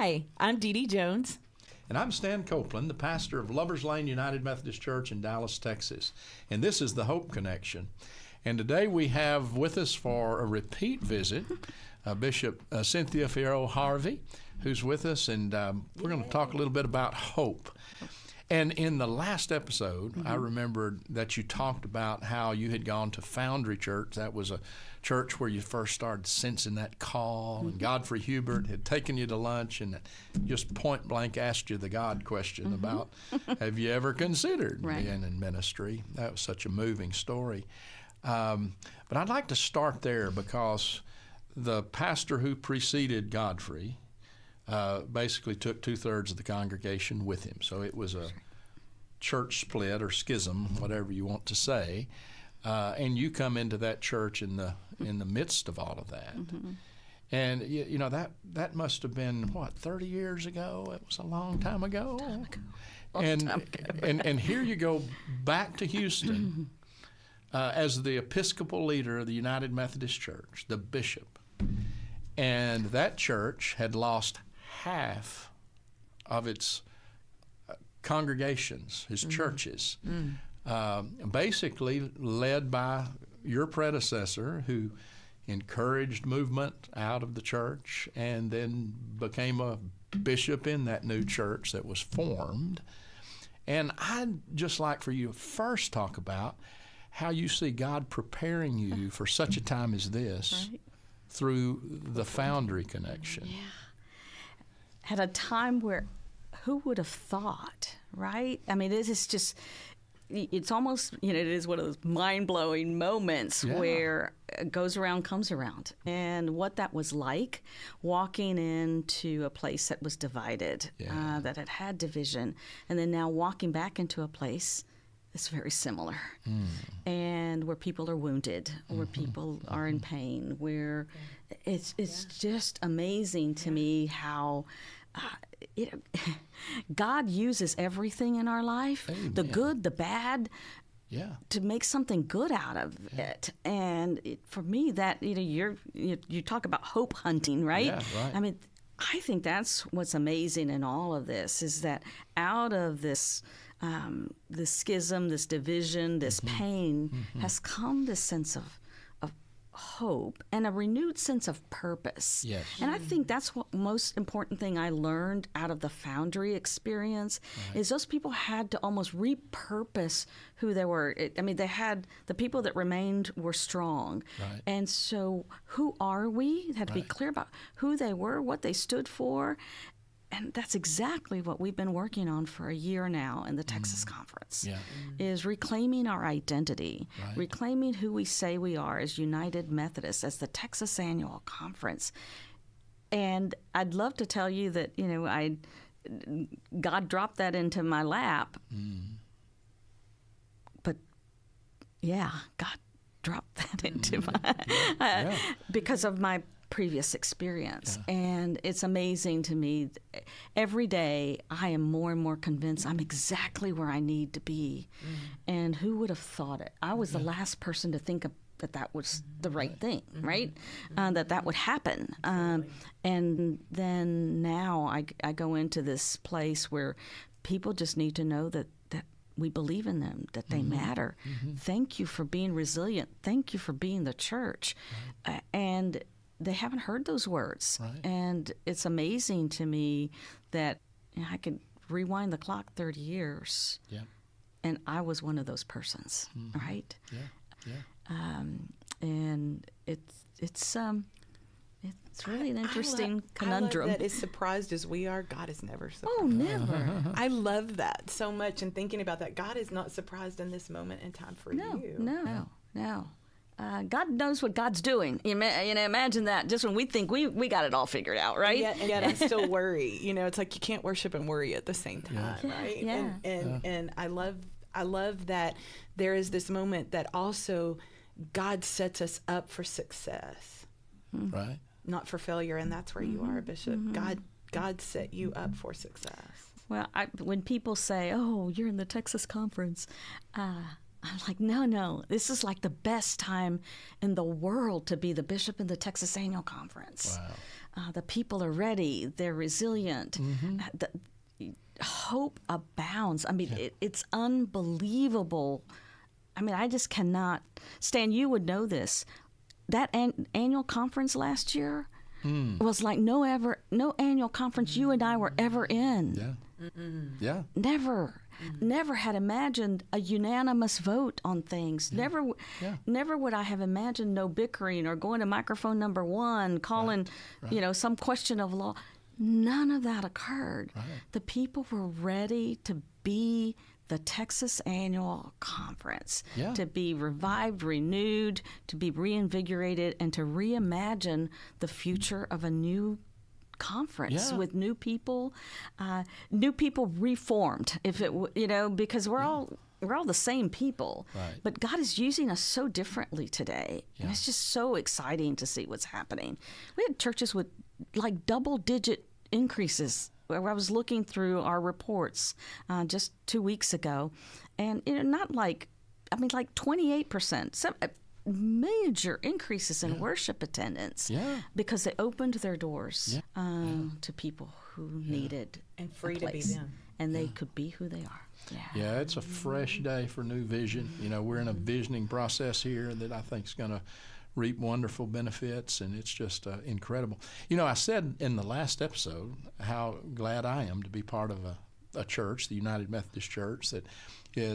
Hi, I'm Dee Dee Jones. And I'm Stan Copeland, the pastor of Lovers Lane United Methodist Church in Dallas, Texas. And this is the Hope Connection. And today we have with us for a repeat visit Bishop Cynthia Fierro Harvey, who's with us. And we're going to talk a little bit about hope. And in the last episode, I remembered that you talked about how you had gone to Foundry Church. That was a church where you first started sensing that call. And Godfrey Hubert had taken you to lunch and just point blank asked you the God question about, have you ever considered being in ministry? That was such a moving story. But I'd like to start there because the pastor who preceded Godfrey basically took 2/3 of the congregation with him. So it was a church split or schism, whatever you want to say. And you come into that church in the midst of all of that. And you know that must have been 30 years ago. It was a long time ago. And here you go back to Houston as the Episcopal leader of the United Methodist Church, the bishop. And that church had lost half of its congregations, his churches, basically led by your predecessor, who encouraged movement out of the church and then became a bishop in that new church that was formed. And I'd just like for you to first talk about how you see God preparing you for such a time as this through the Foundry connection. At a time where who would have thought, right? I mean, this is just, it's almost, it is one of those mind-blowing moments where it goes around, comes around. And what that was like, walking into a place that was divided, that had division, and then now walking back into a place that's very similar, and where people are wounded, where people are in pain, where it's just amazing to me how God uses everything in our life, the good, the bad, to make something good out of it. And for me, that you talk about hope hunting, right? Yeah, right. I mean, I think that's what's amazing in all of this is that out of this schism, this division, this pain, has come this sense of hope and a renewed sense of purpose. Yes. And I think that's what most important thing I learned out of the Foundry experience is those people had to almost repurpose who they were. They had the people that remained were strong. Right. And so who are we? They had to be clear about who they were, what they stood for. And that's exactly what we've been working on for a year now in the Texas Conference, is reclaiming our identity, reclaiming who we say we are as United Methodists, as the Texas Annual Conference. And I'd love to tell you that, God dropped that into my lap. But, God dropped that into my, because of my previous experience. And it's amazing to me. Every day I am more and more convinced I'm exactly where I need to be. And who would have thought it? I was the last person to think that was the right thing, right? That would happen. And then now I go into this place where people just need to know that we believe in them, that they matter. Thank you for being resilient. Thank you for being the church. And they haven't heard those words. And it's amazing to me that I could rewind the clock 30 years, and I was one of those persons, right? And it's really an interesting conundrum. I love that as surprised as we are, God is never surprised. Oh, never. I love that so much, and thinking about that, God is not surprised in this moment in time for you. No. God knows what God's doing. Imagine that. Just when we think we got it all figured out, right? And yet I still worry. It's like you can't worship and worry at the same time, right? And I love that there is this moment that also God sets us up for success, Right. not for failure. And that's where you are, Bishop. God set you up for success. Well, when people say, "Oh, you're in the Texas Conference," I'm like, no, this is like the best time in the world to be the bishop in the Texas Annual Conference. Wow. The people are ready. They're resilient. The hope abounds. I mean, it's unbelievable. I mean, I just cannot. Stan, you would know this. That annual conference last year was like no annual conference you and I were ever in. Yeah. Never had imagined a unanimous vote on things. Never would I have imagined no bickering or going to microphone number one, calling, some question of law. None of that occurred. Right. The people were ready to be the Texas Annual Conference, to be revived, renewed, to be reinvigorated, and to reimagine the future of a new conference with new people reformed. If it, because we're all the same people, but God is using us so differently today, and it's just so exciting to see what's happening. We had churches with like double-digit increases. I was looking through our reports just 2 weeks ago, and not like 28%. Major increases in worship attendance because they opened their doors to people who needed and free a place, to be them, and they could be who they are. Yeah, it's a fresh day for new vision. We're in a visioning process here that I think is going to reap wonderful benefits, and it's just incredible. I said in the last episode how glad I am to be part of a church, the United Methodist Church, that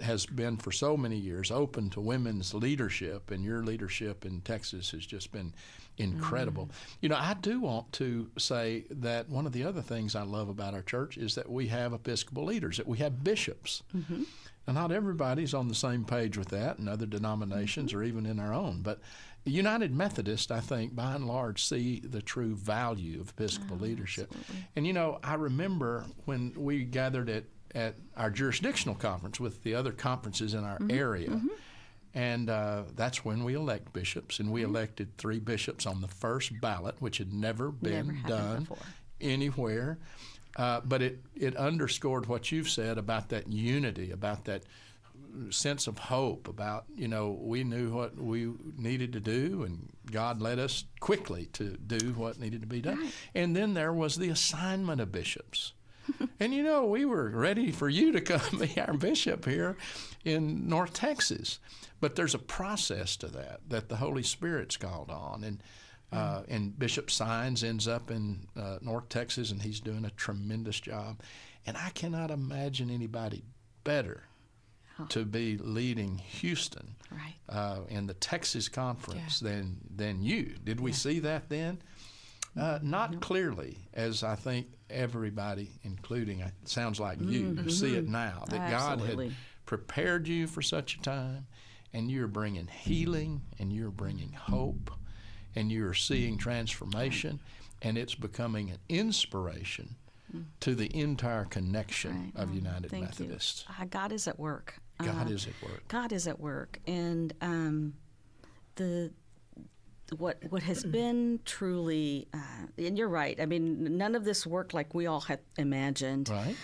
has been for so many years open to women's leadership, and your leadership in Texas has just been incredible. I do want to say that one of the other things I love about our church is that we have Episcopal leaders, that we have bishops. And not everybody's on the same page with that in other denominations or even in our own. But United Methodist, I think, by and large, see the true value of Episcopal leadership. Absolutely. And, I remember when we gathered at our jurisdictional conference with the other conferences in our area, and that's when we elect bishops. And we elected 3 bishops on the first ballot, which had never been done anywhere. But it underscored what you've said about that unity, about that sense of hope, about, we knew what we needed to do, and God led us quickly to do what needed to be done. Right. And then there was the assignment of bishops. And, we were ready for you to come be our bishop here in North Texas. But there's a process to that the Holy Spirit's called on. And Bishop Sines ends up in North Texas, and he's doing a tremendous job. And I cannot imagine anybody better to be leading Houston in the Texas Conference than you. Did we see that then? Not clearly, as I think everybody, including, it sounds like you, see it now, that God had prepared you for such a time, and you're bringing healing, and you're bringing hope, and you're seeing transformation, and it's becoming an inspiration to the entire connection of United Methodist. God is at work. God is at work. God is at work, and what has been truly, and you're right. I mean, none of this worked like we all had imagined. Right.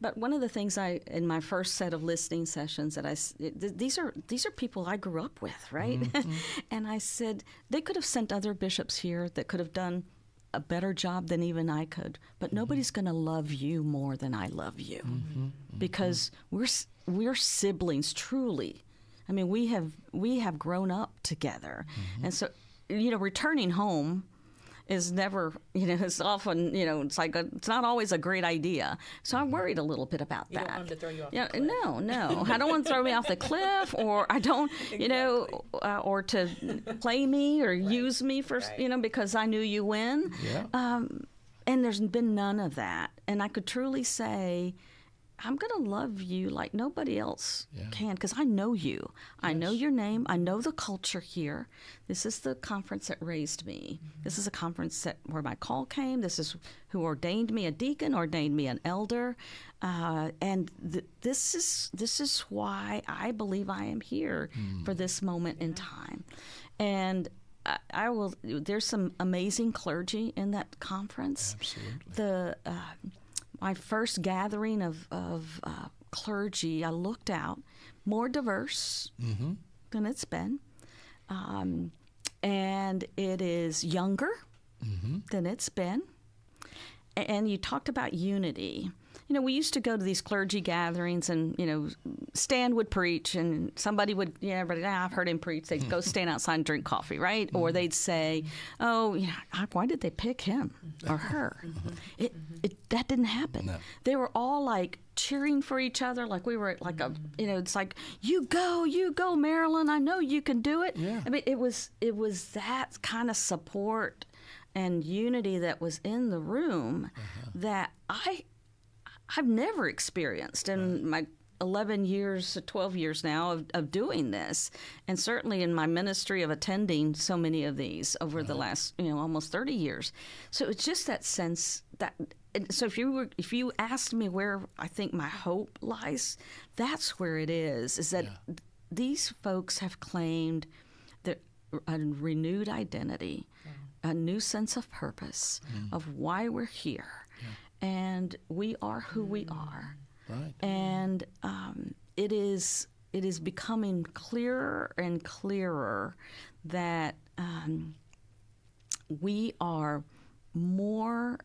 But one of the things in my first set of listening sessions these are people I grew up with, right? And I said they could have sent other bishops here that could have done a better job than even I could, but nobody's going to love you more than I love you, because we're siblings, truly. I mean, we have grown up together, and so returning home is never, it's often, it's like it's not always a great idea. So I'm worried a little bit about that. You don't want them to throw you off the cliff. No. I don't want to throw me off the cliff, or I don't, or to play me or use me for, because I knew you win. Yeah. And there's been none of that. And I could truly say, I'm going to love you like nobody else can, because I know you. I know your name. I know the culture here. This is the conference that raised me. This is a conference where my call came. This is who ordained me a deacon, ordained me an elder. And this is why I believe I am here for this moment in time. And there's some amazing clergy in that conference. Absolutely. My first gathering of clergy, I looked out more diverse than it's been. And it is younger than it's been. And you talked about unity. You know, we used to go to these clergy gatherings and, you know, Stan would preach and somebody would, everybody, I've heard him preach. They'd go stand outside and drink coffee, right? Or they'd say, oh, why did they pick him or her? That didn't happen. No. They were all like cheering for each other, like we were at like it's like, you go, Marilyn, I know you can do it. Yeah. I mean, it was that kind of support and unity that was in the room that I've never experienced in my 11 years, 12 years now of doing this, and certainly in my ministry of attending so many of these over the last, almost 30 years. So it's just that sense that, so if you asked me where I think my hope lies, that's where it is that these folks have claimed a renewed identity, a new sense of purpose of why we're here. And we are who we are. Right. And it is becoming clearer and clearer that we are more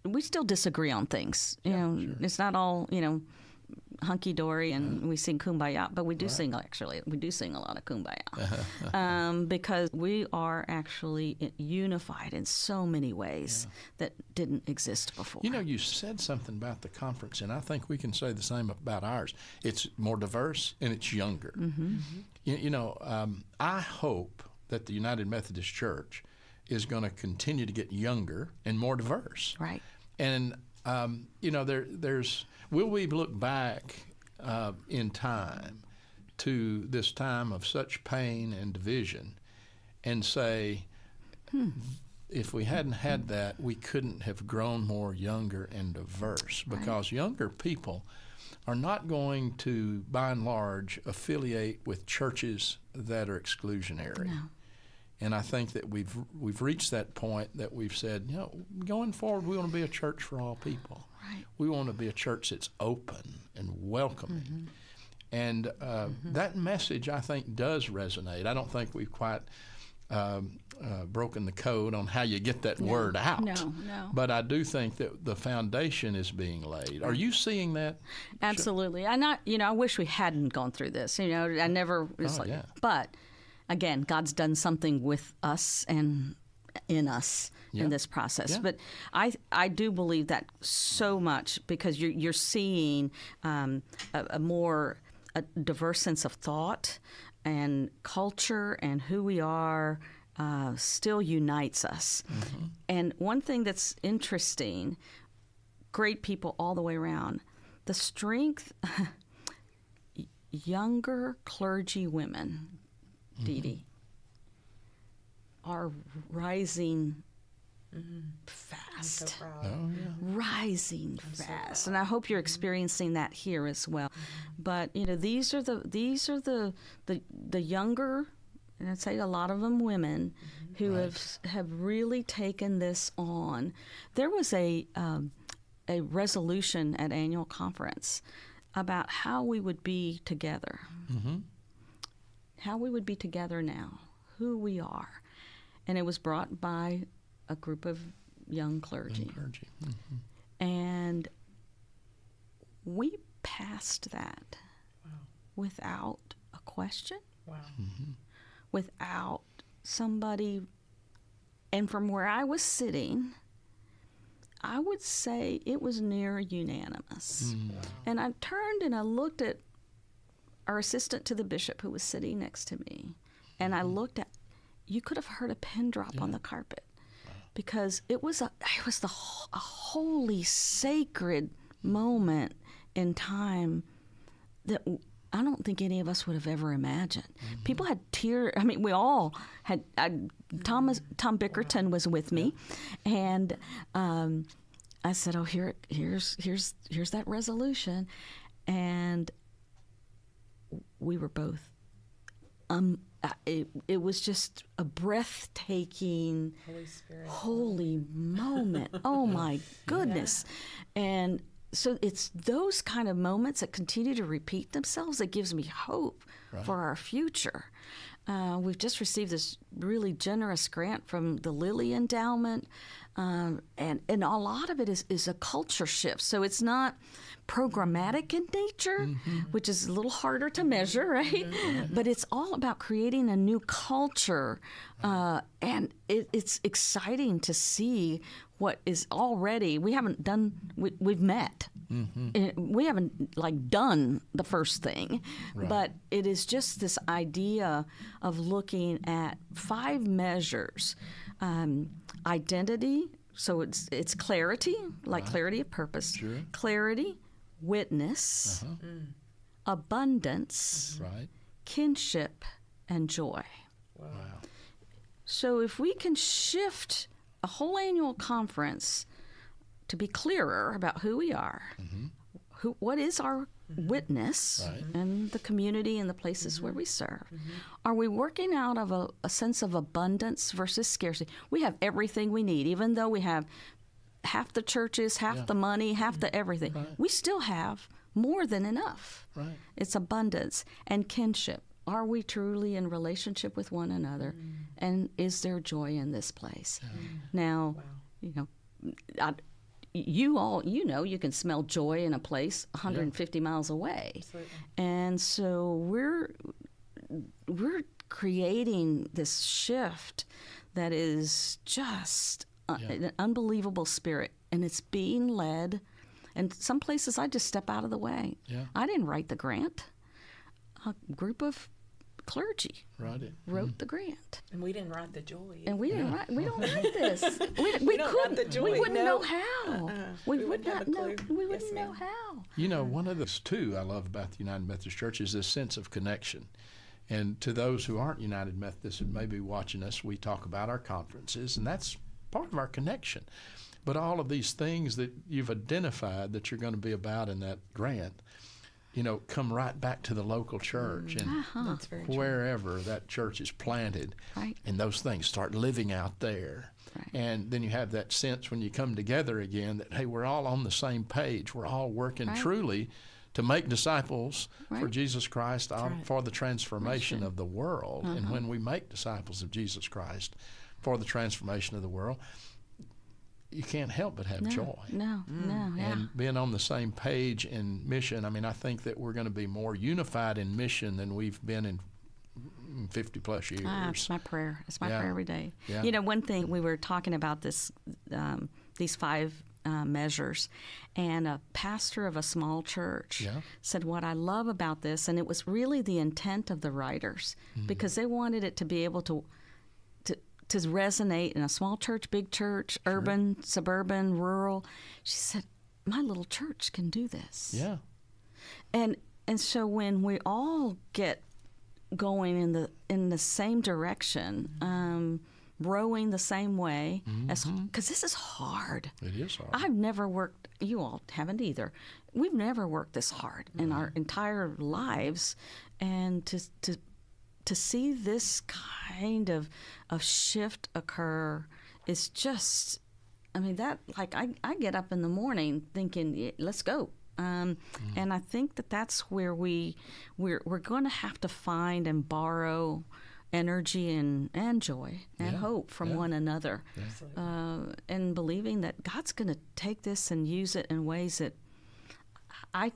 we still disagree on things. It's not all, hunky-dory and we sing Kumbaya, but we do sing, we do sing a lot of Kumbaya because we are actually unified in so many ways that didn't exist before. You said something about the conference, and I think we can say the same about ours. It's more diverse and it's younger. I hope that the United Methodist Church is going to continue to get younger and more diverse. Right. And, will we look back in time to this time of such pain and division and say, if we hadn't had that, we couldn't have grown more younger and diverse, because younger people are not going to, by and large, affiliate with churches that are exclusionary. No. And I think that we've reached that point that we've said, going forward, we want to be a church for all people. Right. We want to be a church that's open and welcoming. And that message, I think, does resonate. I don't think we've quite broken the code on how you get that word out. No. But I do think that the foundation is being laid. Are you seeing that? Absolutely. I wish we hadn't gone through this. I never was but again, God's done something with us and in us in this process. Yeah. But I do believe that so much, because you're seeing a more diverse sense of thought and culture, and who we are still unites us. And one thing that's interesting, great people all the way around, the strength, younger clergy women, Dee, are rising fast. So proud. Rising fast. And I hope you're experiencing that here as well. But these are the younger, and I'd say a lot of them women, who have really taken this on. There was a resolution at annual conference about how we would be together. How we would be together now, who we are. And it was brought by a group of young clergy. And we passed that without a question, without somebody. And from where I was sitting, I would say it was near unanimous. And I turned and I looked at our assistant to the bishop, who was sitting next to me, and I looked at, you could have heard a pin drop on the carpet, because it was a holy, sacred moment in time that I don't think any of us would have ever imagined. People had tears. I mean, we all had. Tom Bickerton was with me, and I said, "Oh, here's that resolution," and we were both. It was just a breathtaking, holy moment. Oh my goodness! And so it's those kind of moments that continue to repeat themselves that gives me hope for our future. We've just received this really generous grant from the Lilly Endowment, and a lot of it is a culture shift. So it's not programmatic in nature, which is a little harder to measure, right? But it's all about creating a new culture, and it's exciting to see what is already. We've met. We haven't done the first thing, but it is just this idea of looking at 5 measures. Identity, so it's clarity, clarity of purpose, clarity, witness, abundance, kinship, and joy. Wow. So if we can shift a whole annual conference to be clearer about who we are, what is our witness in the community and the places where we serve. Are we working out of a sense of abundance versus scarcity? We have everything we need, even though we have half the churches, half the money, half the everything. We still have more than enough. It's abundance and kinship. Are we truly in relationship with one another? And is there joy in this place? Now, you can smell joy in a place 150 miles away. Absolutely. And so we're creating this shift that is just an unbelievable spirit, and it's being led. And some places I just step out of the way. I didn't write the grant. A group of clergy wrote the grant, and we didn't write the joy. And we didn't write. We don't write this. We don't couldn't. write the joy. We wouldn't know how. We would not know. We wouldn't know how. One of the too I love about the United Methodist Church is this sense of connection. And to those who aren't United Methodists and may be watching us, we talk about our conferences, and that's part of our connection. But all of these things that you've identified that you're going to be about in that grant, come right back to the local church and That's very true. wherever that church is planted, and those things start living out there. And then you have that sense when you come together again that, hey, we're all on the same page. We're all working truly to make disciples for Jesus Christ, for the transformation of the world. And when we make disciples of Jesus Christ for the transformation of the world, you can't help but have joy. And being on the same page in mission, I think that we're going to be more unified in mission than we've been in 50 plus years. It's my prayer. It's my prayer every day. One thing, we were talking about this, these 5 measures, and a pastor of a small church said, what I love about this, and it was really the intent of the writers, because they wanted it to be able to resonate in a small church, big church, urban, suburban, rural. She said, my little church can do this. And so when we all get going in the same direction, rowing the same way, because this is hard. It is hard. I've never worked, you all haven't either. We've never worked this hard in our entire lives, and to see this kind of shift occur is just, I get up in the morning thinking, let's go. And I think that's where we're going to have to find and borrow energy and joy and hope from one another, and believing that God's going to take this and use it in ways that I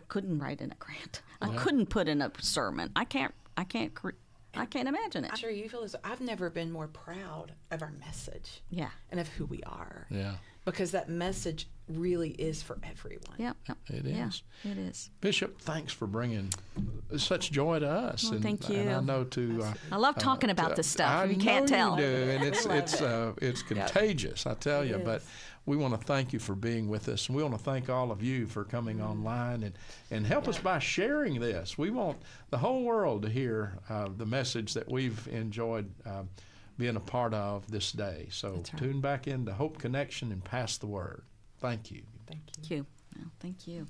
couldn't write in a grant. I couldn't put in a sermon. I can't imagine it. I'm sure you feel as I've never been more proud of our message. And of who we are. Because that message really is for everyone. It is. Yeah, it is. Bishop, thanks for bringing such joy to us. Well, thank you. And I know I love talking about this stuff. You can't tell. You do, and it's contagious, I tell you. But we want to thank you for being with us, and we want to thank all of you for coming online and help us by sharing this. We want the whole world to hear the message that we've enjoyed being a part of this day. So tune back into Hope Connection and pass the word. Thank you. Thank you. Thank you. Well, thank you.